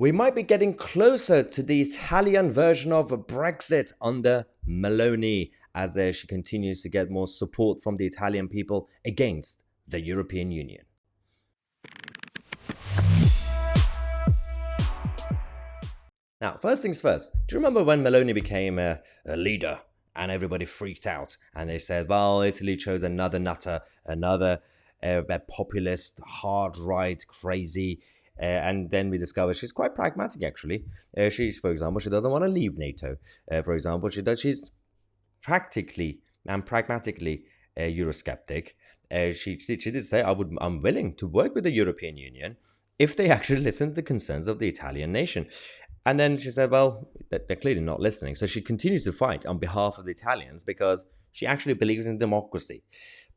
We might be getting closer to the Italian version of Brexit under Meloni as she continues to get more support from the Italian people against the European Union. Now, first things first, do you remember when Meloni became a leader and everybody freaked out and they said, well, Italy chose another nutter, another populist, hard right, crazy. And then we discovered she's quite pragmatic, actually. For example, she doesn't want to leave NATO. For example, she's practically and pragmatically Eurosceptic. She did say, I'm willing to work with the European Union if they actually listen to the concerns of the Italian nation. And then she said, well, they're clearly not listening. So she continues to fight on behalf of the Italians because she actually believes in democracy.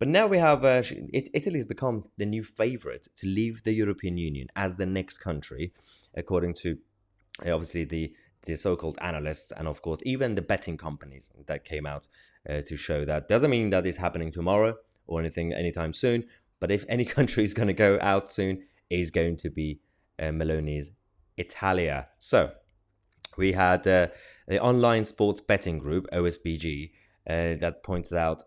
But now we have, Italy has become the new favorite to leave the European Union as the next country, according to obviously the so-called analysts and, of course, even the betting companies that came out to show that. Doesn't mean that it's happening tomorrow or anytime soon. But if any country is going to go out soon, it is going to be Meloni's Italia. So we had the online sports betting group OSBG that pointed out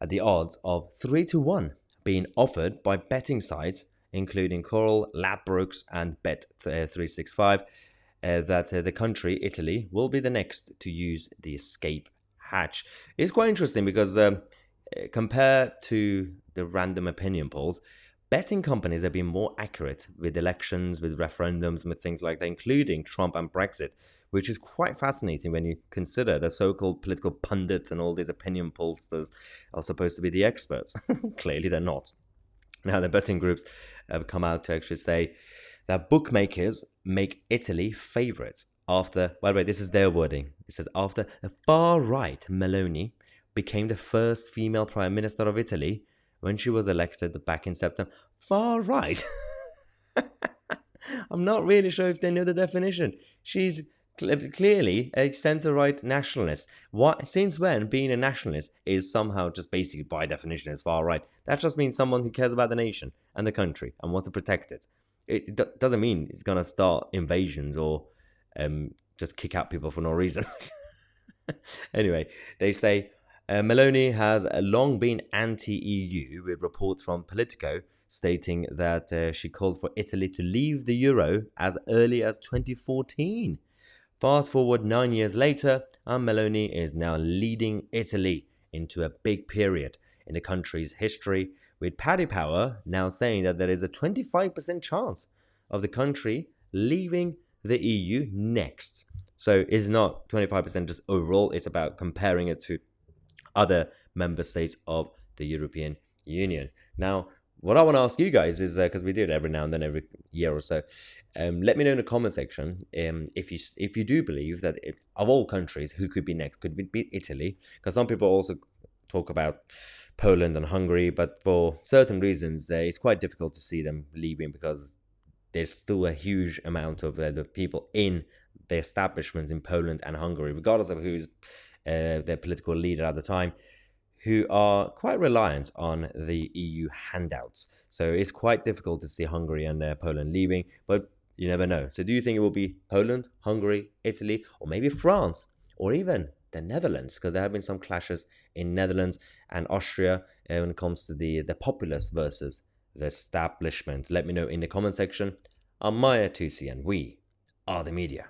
at the odds of 3-1 being offered by betting sites including Coral, Ladbrokes and Bet365 that the country, Italy, will be the next to use the escape hatch. It's quite interesting because compared to the random opinion polls, betting companies have been more accurate with elections, with referendums, with things like that, including Trump and Brexit, which is quite fascinating when you consider the so-called political pundits and all these opinion pollsters are supposed to be the experts. Clearly, they're not. Now, the betting groups have come out to actually say that bookmakers make Italy favourites after, by the way, this is their wording. It says, after the far-right Meloni became the first female prime minister of Italy when she was elected back in September. Far right. I'm not really sure if they know the definition. She's clearly a centre-right nationalist. Since when being a nationalist is somehow just basically by definition is far right? That just means someone who cares about the nation and the country and wants to protect it. It doesn't mean it's going to start invasions or just kick out people for no reason. Anyway, they say Meloni has long been anti-EU, with reports from Politico stating that she called for Italy to leave the euro as early as 2014. Fast forward 9 years later, and Meloni is now leading Italy into a big period in the country's history, with Paddy Power now saying that there is a 25% chance of the country leaving the EU next. So it's not 25% just overall, it's about comparing it to other member states of the European Union. Now, what I want to ask you guys is, because we do it every now and then, every year or so, let me know in the comment section if you do believe that of all countries, who could be next? Could it be Italy? Because some people also talk about Poland and Hungary, but for certain reasons, it's quite difficult to see them leaving because there's still a huge amount of the people in the establishments in Poland and Hungary, regardless of who's their political leader at the time, who are quite reliant on the EU handouts. So it's quite difficult to see Hungary and Poland leaving, but you never know. So do you think it will be Poland, Hungary, Italy, or maybe France, or even the Netherlands? Because there have been some clashes in Netherlands and Austria when it comes to the populace versus the establishment. Let me know in the comment section. I'm Mahyar Tousi, and we are the media.